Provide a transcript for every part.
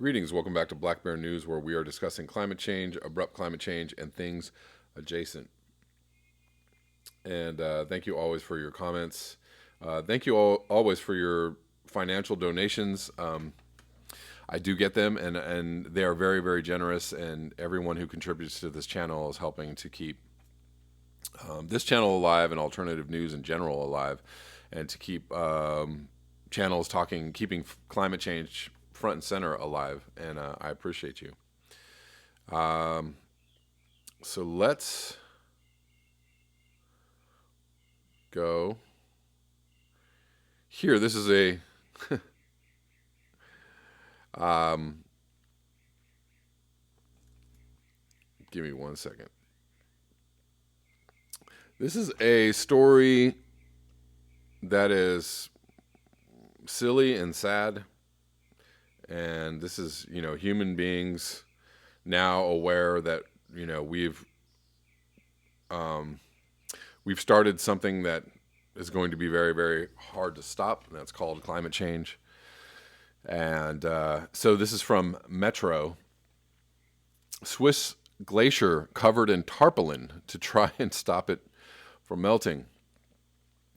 Greetings, welcome back to Black Bear News, where we are discussing climate change, abrupt climate change, and things adjacent. And thank you always for your comments. Thank you all always for your financial donations. I do get them, and they are very, very generous. And everyone who contributes to this channel is helping to keep this channel alive and alternative news in general alive, and to keep channels talking, keeping climate change front and center alive. And I appreciate you. So let's go here. This is a give me one second. This is a story that is silly and sad. And this is, human beings now aware that, we've started something that is going to be very, very hard to stop, and that's called climate change. And so this is from Metro. Swiss glacier covered in tarpaulin to try and stop it from melting.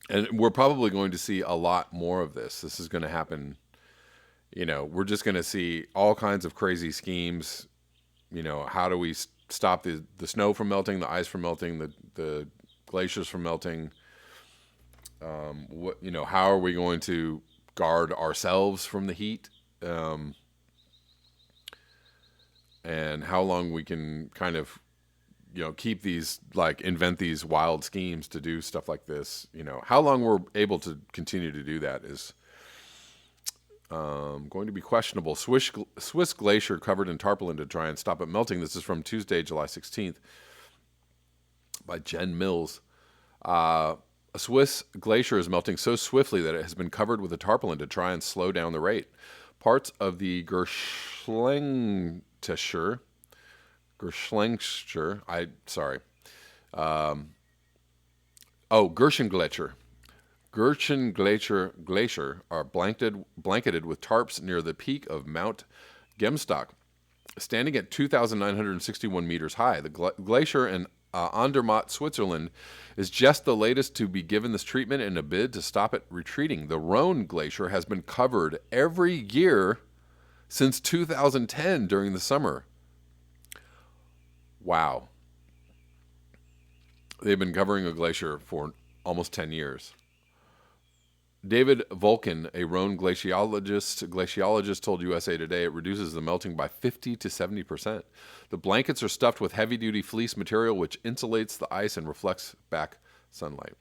And we're probably going to see a lot more of this. This is going to happen. We're just going to see all kinds of crazy schemes. How do we stop the snow from melting, the ice from melting, the glaciers from melting? How are we going to guard ourselves from the heat? And how long we can kind of, keep these, invent these wild schemes to do stuff like this. How long we're able to continue to do that is going to be questionable. Swiss glacier covered in tarpaulin to try and stop it melting. This is from Tuesday, July 16th by Jen Mills. A Swiss glacier is melting so swiftly that it has been covered with a tarpaulin to try and slow down the rate. Parts of the Gerschlingtischer, Gerschen Glacier are blanketed with tarps near the peak of Mount Gemstock. Standing at 2,961 meters high, the glacier in Andermatt, Switzerland, is just the latest to be given this treatment in a bid to stop it retreating. The Rhone Glacier has been covered every year since 2010 during the summer. Wow. They've been covering a glacier for almost 10 years. David Volkin, a Rhone glaciologist, told USA Today it reduces the melting by 50 to 70%. The blankets are stuffed with heavy-duty fleece material, which insulates the ice and reflects back sunlight.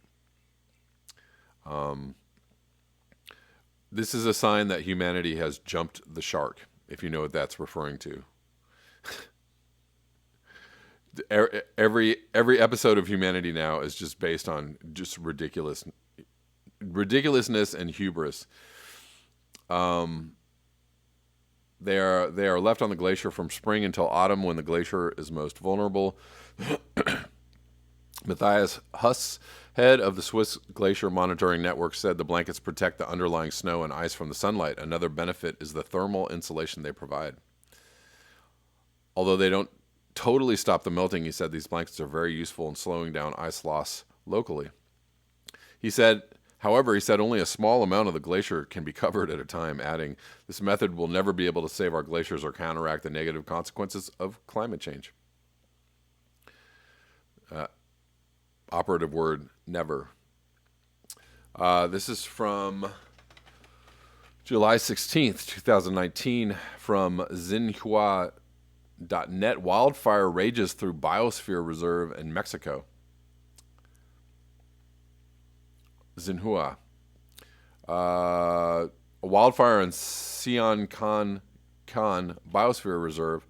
This is a sign that humanity has jumped the shark, if you know what that's referring to. Every episode of humanity now is just based on just ridiculousness and hubris. They are left on the glacier from spring until autumn, when the glacier is most vulnerable. Matthias Huss, head of the Swiss Glacier Monitoring Network, said the blankets protect the underlying snow and ice from the sunlight. Another benefit is the thermal insulation they provide. Although they don't totally stop the melting, he said these blankets are very useful in slowing down ice loss locally. However, he said only a small amount of the glacier can be covered at a time, adding, this method will never be able to save our glaciers or counteract the negative consequences of climate change. Operative word, never. This is from July 16th, 2019, from Xinhua.net. Wildfire rages through biosphere reserve in Mexico. Xinhua. A wildfire in Siancán Biosphere Reserve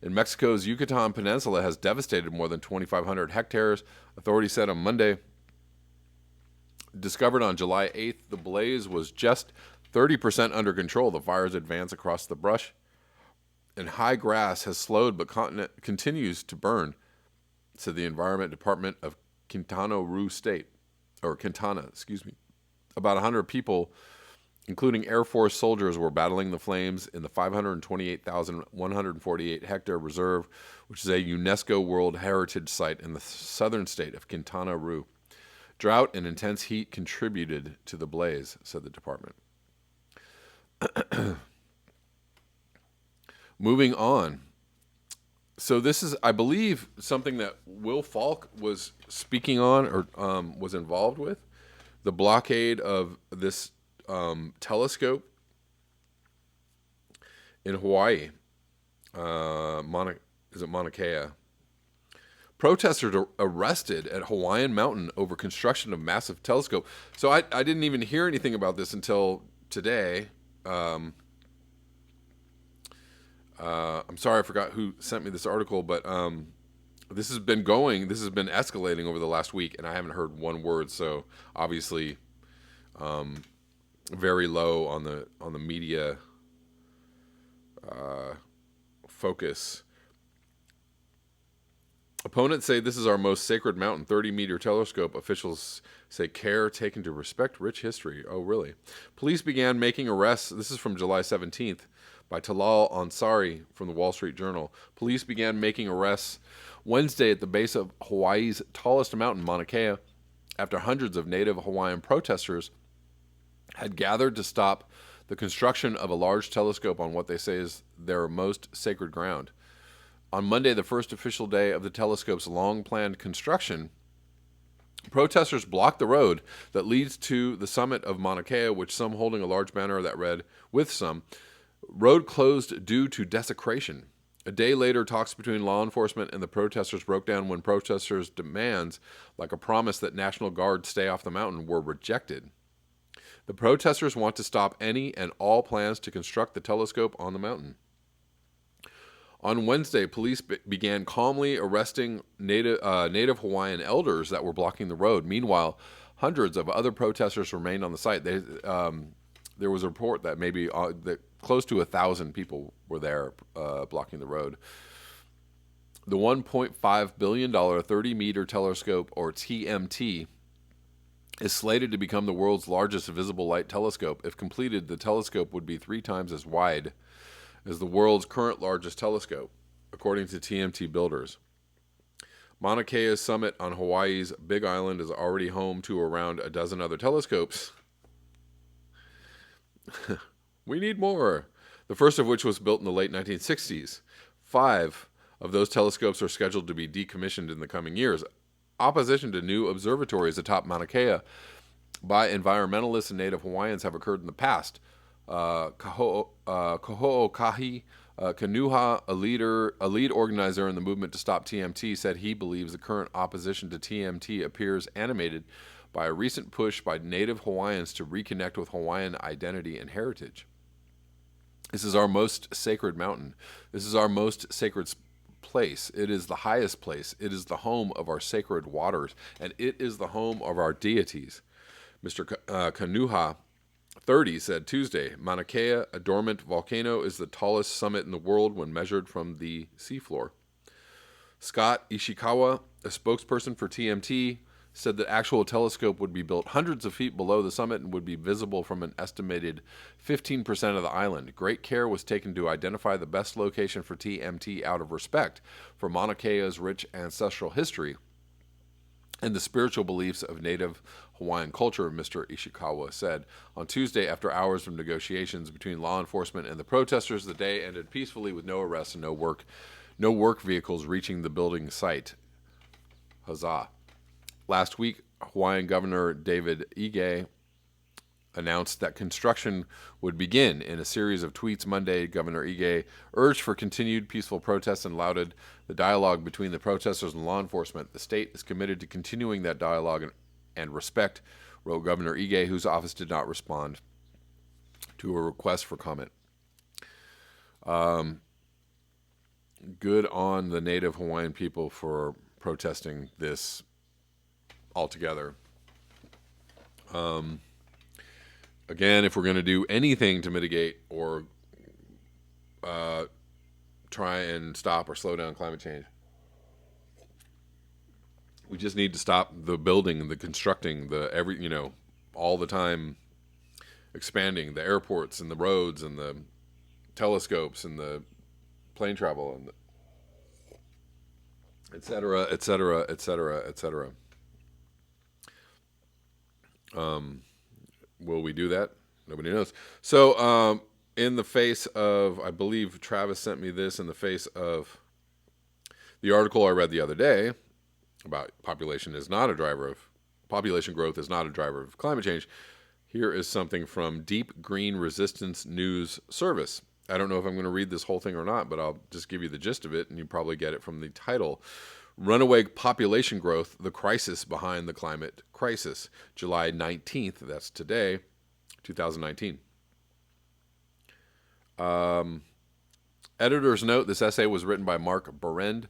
in Mexico's Yucatan Peninsula has devastated more than 2,500 hectares, authorities said on Monday. Discovered on July 8th, the blaze was just 30% under control. The fire's advance across the brush and high grass has slowed but continues to burn, said the Environment Department of Quintana Roo State. About 100 people including Air Force soldiers, were battling the flames in the 528,148 hectare reserve, which is a UNESCO World Heritage Site in the southern state of Quintana Roo. Drought and intense heat contributed to the blaze, said the department. Moving on. So this is, I believe, something that Will Falk was speaking on or was involved with. The blockade of this telescope in Hawaii. Is it Mauna Kea? Protesters are arrested at Hawaiian Mountain over construction of massive telescope. So I didn't even hear anything about this until today. I'm sorry I forgot who sent me this article, but this has been escalating over the last week, and I haven't heard one word. So obviously, very low on the media focus. Opponents say this is our most sacred mountain, 30-meter telescope. Officials say care taken to respect rich history. Oh, really? Police began making arrests. This is from July 17th by Talal Ansari from the Wall Street Journal. Police began making arrests Wednesday at the base of Hawaii's tallest mountain, Mauna Kea, after hundreds of native Hawaiian protesters had gathered to stop the construction of a large telescope on what they say is their most sacred ground. On Monday, the first official day of the telescope's long-planned construction, protesters blocked the road that leads to the summit of Mauna Kea, which some holding a large banner that read, "With some," road closed due to desecration. A day later, talks between law enforcement and the protesters broke down when protesters' demands, like a promise that National Guard stay off the mountain, were rejected. The protesters want to stop any and all plans to construct the telescope on the mountain. On Wednesday, police began calmly arresting native Hawaiian elders that were blocking the road. Meanwhile, hundreds of other protesters remained on the site. There was a report that maybe that close to 1,000 people were there blocking the road. The $1.5 billion 30-meter telescope, or TMT, is slated to become the world's largest visible light telescope. If completed, the telescope would be 3 times as wide as the world's current largest telescope, according to TMT builders. Mauna Kea's summit on Hawaii's Big Island is already home to around a dozen other telescopes. We need more. The first of which was built in the late 1960s. 5 of those telescopes are scheduled to be decommissioned in the coming years. Opposition to new observatories atop Mauna Kea by environmentalists and native Hawaiians have occurred in the past. Kaho'okahi Kanuha, a lead organizer in the movement to stop TMT, said he believes the current opposition to TMT appears animated by a recent push by native Hawaiians to reconnect with Hawaiian identity and heritage. This is our most sacred mountain. This is our most sacred place. It is the highest place. It is the home of our sacred waters, and it is the home of our deities. Mr. Kanuha, 30, said Tuesday, Mauna Kea, a dormant volcano, is the tallest summit in the world when measured from the seafloor. Scott Ishikawa, a spokesperson for TMT, said the actual telescope would be built hundreds of feet below the summit and would be visible from an estimated 15% of the island. Great care was taken to identify the best location for TMT out of respect for Mauna Kea's rich ancestral history and the spiritual beliefs of native Hawaiian culture, Mr. Ishikawa said. On Tuesday, after hours of negotiations between law enforcement and the protesters, the day ended peacefully with no arrests and no work vehicles reaching the building site. Huzzah. Last week, Hawaiian Governor David Ige announced that construction would begin. In a series of tweets Monday, Governor Ige urged for continued peaceful protests and lauded the dialogue between the protesters and law enforcement. The state is committed to continuing that dialogue and respect, wrote Governor Ige, whose office did not respond to a request for comment. Good on the native Hawaiian people for protesting this altogether. Again, if we're going to do anything to mitigate or try and stop or slow down climate change, we just need to stop the building, the constructing, all the time expanding, the airports and the roads and the telescopes and the plane travel and et cetera, et cetera, et cetera, et cetera. Will we do that? Nobody knows. So, in the face of, I believe Travis sent me this in the face of the article I read the other day about population growth is not a driver of climate change. Here is something from Deep Green Resistance News Service. I don't know if I'm going to read this whole thing or not, but I'll just give you the gist of it, and you probably get it from the title. Runaway population growth, the crisis behind the climate crisis. July 19th, that's today, 2019. Editor's note, this essay was written by Mark Berend,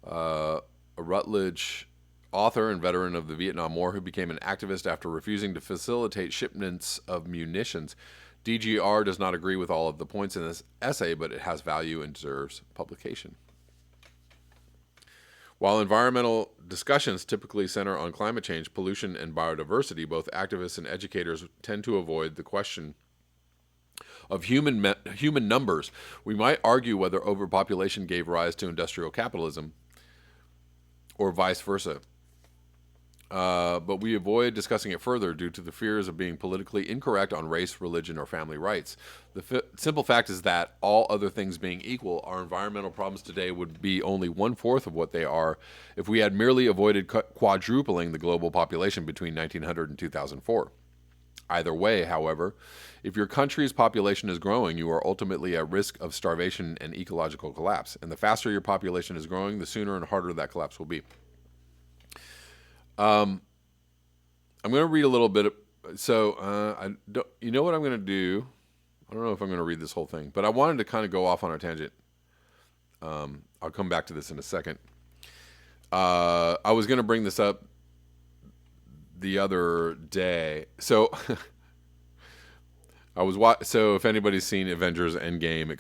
a Rutledge author and veteran of the Vietnam War who became an activist after refusing to facilitate shipments of munitions. DGR does not agree with all of the points in this essay, but it has value and deserves publication. While environmental discussions typically center on climate change, pollution, and biodiversity, both activists and educators tend to avoid the question of human numbers. We might argue whether overpopulation gave rise to industrial capitalism or vice versa. But we avoid discussing it further due to the fears of being politically incorrect on race, religion, or family rights. The simple fact is that, all other things being equal, our environmental problems today would be only 1/4 of what they are if we had merely avoided quadrupling the global population between 1900 and 2004. Either way, however, if your country's population is growing, you are ultimately at risk of starvation and ecological collapse. And the faster your population is growing, the sooner and harder that collapse will be. I'm going to read a little bit. You know what I'm going to do? I don't know if I'm going to read this whole thing, but I wanted to kind of go off on a tangent. I'll come back to this in a second. I was going to bring this up the other day. So so if anybody's seen Avengers Endgame, it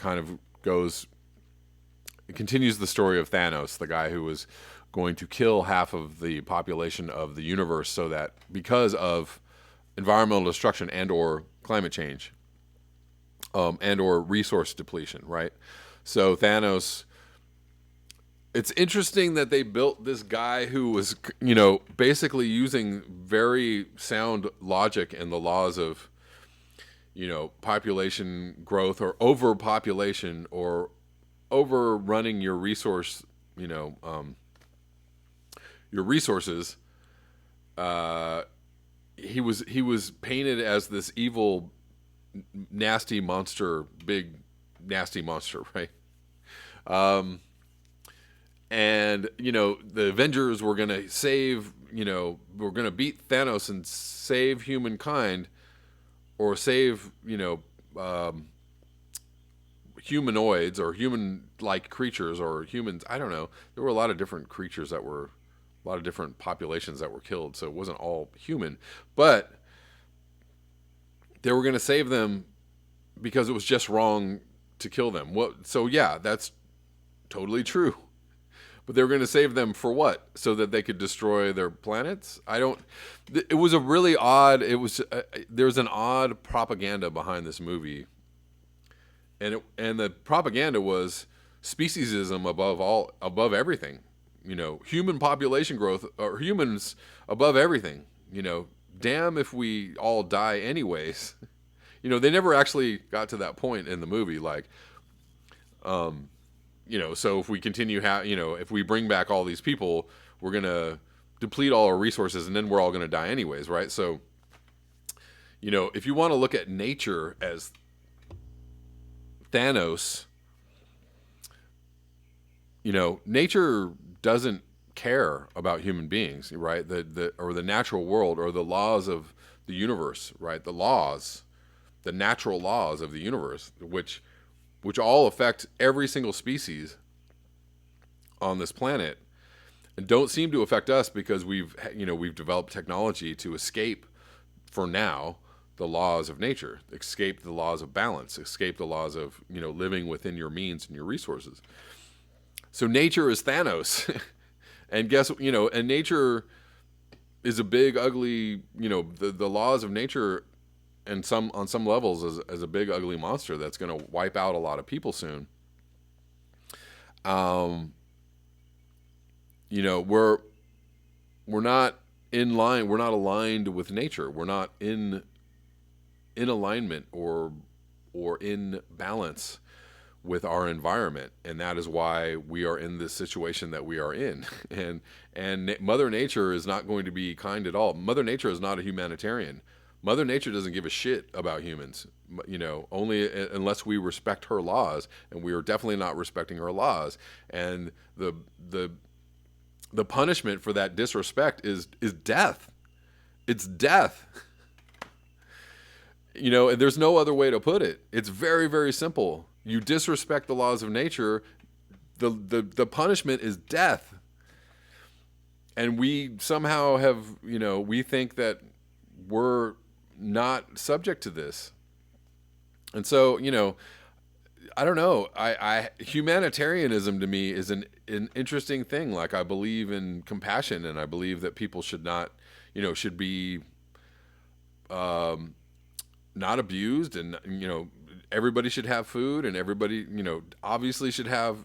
continues the story of Thanos, the guy who was going to kill half of the population of the universe, so that because of environmental destruction and or climate change, and or resource depletion, right? So Thanos, it's interesting that they built this guy who was, basically using very sound logic and the laws of, population growth or overpopulation or overrunning your resources. He was painted as this evil, nasty monster, big nasty monster, right? And the Avengers were gonna we're gonna beat Thanos and save humankind, or save humanoids or human-like creatures or humans. I don't know. There were a lot of different creatures a lot of different populations that were killed, so it wasn't all human. But they were going to save them because it was just wrong to kill them. So yeah, that's totally true. But they were going to save them for what? So that they could destroy their planets? It was a really odd, there's an odd propaganda behind this movie. And the propaganda was speciesism above everything. Human population growth, or humans above everything. Damn if we all die anyways. They never actually got to that point in the movie. Like, so if we continue, if we bring back all these people, we're going to deplete all our resources and then we're all going to die anyways, right? So, if you want to look at nature as Thanos, nature doesn't care about human beings, right? Or the natural world, or the laws of the universe, right? The natural laws of the universe, which all affect every single species on this planet, and don't seem to affect us because we've developed technology to escape, for now, the laws of nature, escape the laws of balance, escape the laws of living within your means and your resources. So nature is Thanos. And nature is a big, ugly, the laws of nature and on some levels as a big ugly monster that's going to wipe out a lot of people soon. You know, we're not in line. We're not aligned with nature. We're not in alignment or in balance with our environment, and that is why we are in this situation that we are in. And Mother Nature is not going to be kind at all. Mother Nature is not a humanitarian. Mother Nature doesn't give a shit about humans, you know, only unless we respect her laws, and we are definitely not respecting her laws. And the punishment for that disrespect is death. It's death. You know, and there's no other way to put it. It's very, very simple. You disrespect the laws of nature, the punishment is death. And we somehow have, you know, we think that we're not subject to this. And so, you know, I don't know. Humanitarianism to me is an interesting thing. Like, I believe in compassion, and I believe that people should not, you know, should be not abused, and, you know, everybody should have food, and everybody, you know, obviously should have,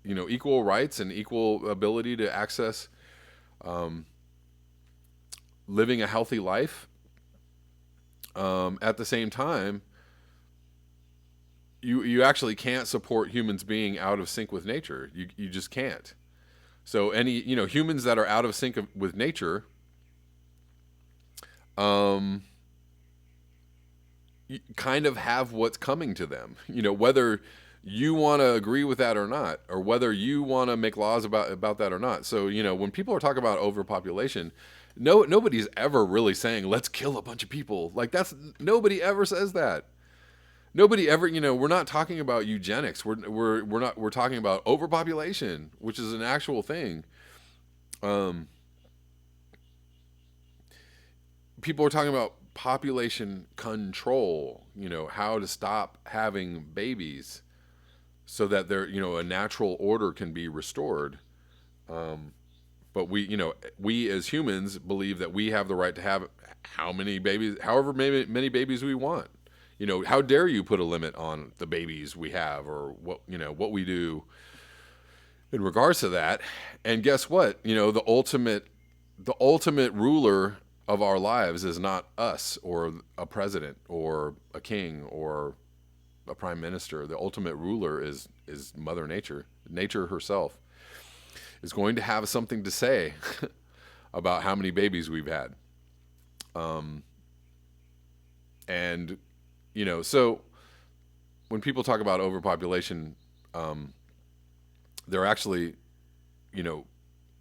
you know, equal rights and equal ability to access living a healthy life. At the same time, you actually can't support humans being out of sync with nature. You just can't. So you know, humans that are out of sync with nature, kind of have what's coming to them, you know, whether you want to agree with that or not, or whether you want to make laws about that or not. So, you know, when people are talking about overpopulation, nobody's ever really saying, let's kill a bunch of people. Like, nobody ever says that. Nobody ever, you know, we're not talking about eugenics. We're talking about overpopulation, which is an actual thing. People are talking about population control, you know, how to stop having babies so that there, you know, a natural order can be restored. But we as humans believe that we have the right to have however many babies we want. You know, how dare you put a limit on the babies we have, or what we do in regards to that. And guess what? You know, the ultimate ruler of our lives is not us or a president or a king or a prime minister. The ultimate ruler is Mother Nature. Nature herself is going to have something to say about how many babies we've had. And, you know, so when people talk about overpopulation, they're actually, you know,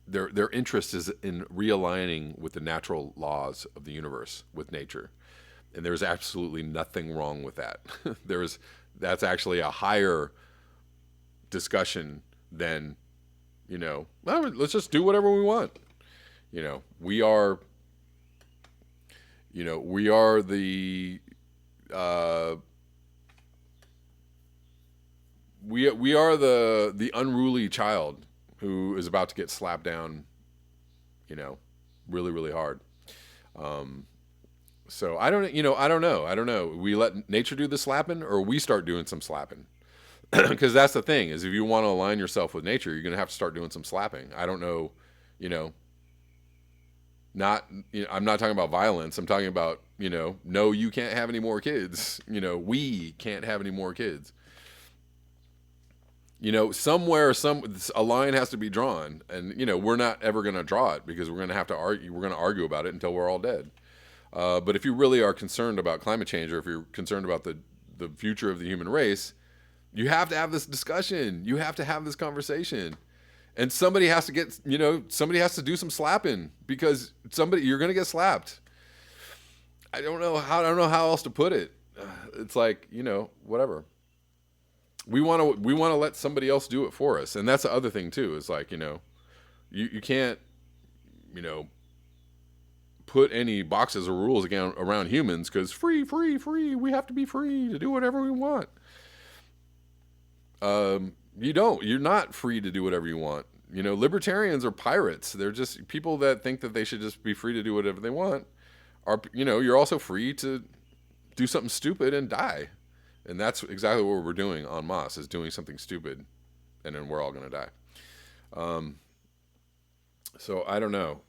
their interest is in realigning with the natural laws of the universe, with nature. And there's absolutely nothing wrong with that. That's actually a higher discussion than, you know, well, let's just do whatever we want. You know, we are the we are the unruly child who is about to get slapped down, you know, really, really hard. So I don't know. We let nature do the slapping, or we start doing some slapping. Because that's the thing, is if you want to align yourself with nature, you're going to have to start doing some slapping. I don't know, you know, I'm not talking about violence. I'm talking about, you know, no, you can't have any more kids. You know, we can't have any more kids. You know, somewhere, a line has to be drawn, and, you know, we're not ever going to draw it, because we're going to have to argue. We're going to argue about it until we're all dead. But if you really are concerned about climate change, or if you're concerned about the future of the human race, you have to have this discussion. You have to have this conversation, and somebody has to do some slapping, because you're going to get slapped. I don't know how else to put it. It's like, you know, whatever. We want to let somebody else do it for us. And that's the other thing too, is like, you know, you can't, you know, put any boxes or rules again around humans, because free, we have to be free to do whatever we want. You're not free to do whatever you want. You know, libertarians are pirates. They're just people that think that they should just be free to do whatever they want. You know, you're also free to do something stupid and die. And that's exactly what we're doing en masse, is doing something stupid, and then we're all going to die. So I don't know.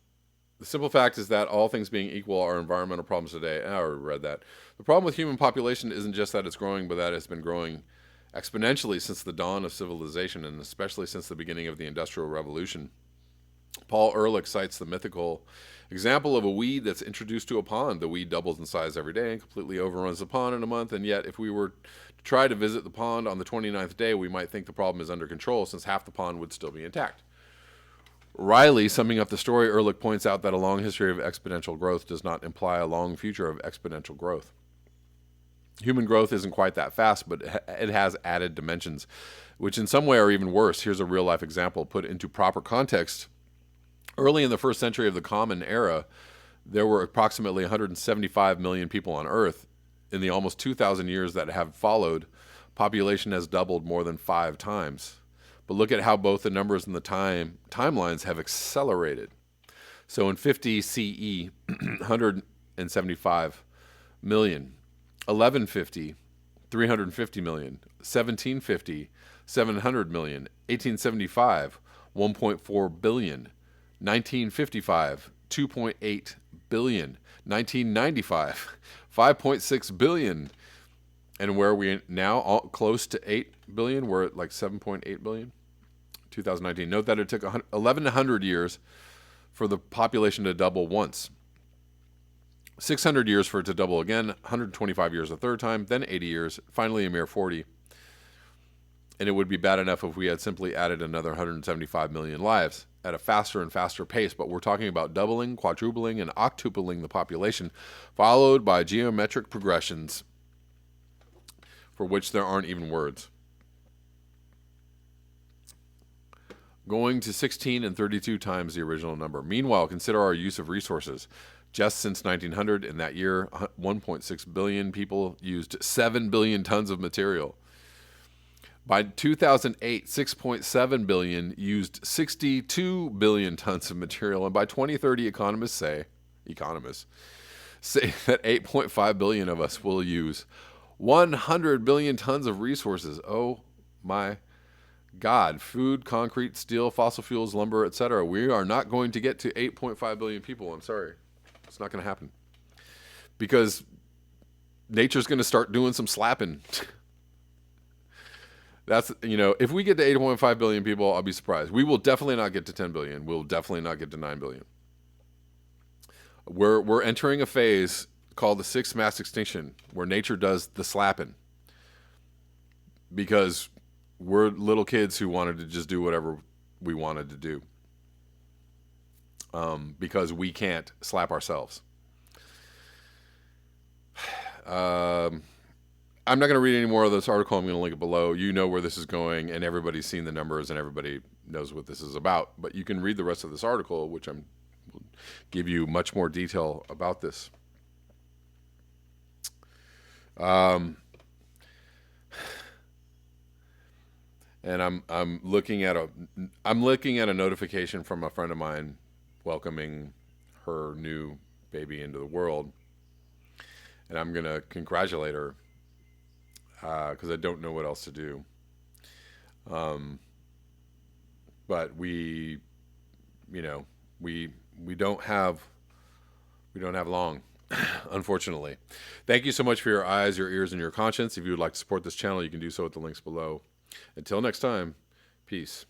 The simple fact is that all things being equal, our environmental problems today, I already read that. The problem with human population isn't just that it's growing, but that it's been growing exponentially since the dawn of civilization, and especially since the beginning of the Industrial Revolution. Paul Ehrlich cites the mythical example of a weed that's introduced to a pond. The weed doubles in size every day and completely overruns the pond in a month, and yet if we were to try to visit the pond on the 29th day, we might think the problem is under control, since half the pond would still be intact. Riley, summing up the story, Ehrlich points out that a long history of exponential growth does not imply a long future of exponential growth. Human growth isn't quite that fast, but it has added dimensions, which in some way are even worse. Here's a real-life example put into proper context. Early in the first century of the Common Era, there were approximately 175 million people on Earth. In the almost 2,000 years that have followed, population has doubled more than 5 times. But look at how both the numbers and the timelines have accelerated. So in 50 CE, 175 million. 1150, 350 million. 1750, 700 million. 1875, 1.4 billion. 1955, 2.8 billion. 1995, 5.6 billion. And where are we now? Close to 8 billion. We're at like 7.8 billion. 2019. Note that it took 1,100 years for the population to double once. 600 years for it to double again. 125 years a third time. Then 80 years. Finally a mere 40. And it would be bad enough if we had simply added another 175 million lives at a faster and faster pace. But we're talking about doubling, quadrupling, and octupling the population, followed by geometric progressions for which there aren't even words. Going to 16 and 32 times the original number. Meanwhile, consider our use of resources. Just since 1900, in that year, 1.6 billion people used 7 billion tons of material. By 2008, 6.7 billion used 62 billion tons of material. And by 2030, economists say that 8.5 billion of us will use 100 billion tons of resources. Oh my God. Food, concrete, steel, fossil fuels, lumber, etc. We are not going to get to 8.5 billion people. I'm sorry. It's not going to happen. Because nature's going to start doing some slapping. That's, if we get to 8.5 billion people, I'll be surprised. We will definitely not get to 10 billion. We'll definitely not get to 9 billion. We're entering a phase called the sixth mass extinction, where nature does the slapping. Because we're little kids who wanted to just do whatever we wanted to do. Because we can't slap ourselves. I'm not going to read any more of this article. I'm going to link it below. You know where this is going, and everybody's seen the numbers, and everybody knows what this is about. But you can read the rest of this article, which will give you much more detail about this. And I'm looking at a notification from a friend of mine welcoming her new baby into the world, and I'm gonna congratulate her because I don't know what else to do. But we don't have long. Unfortunately. Thank you so much for your eyes, your ears, and your conscience. If you would like to support this channel, you can do so at the links below. Until next time, peace.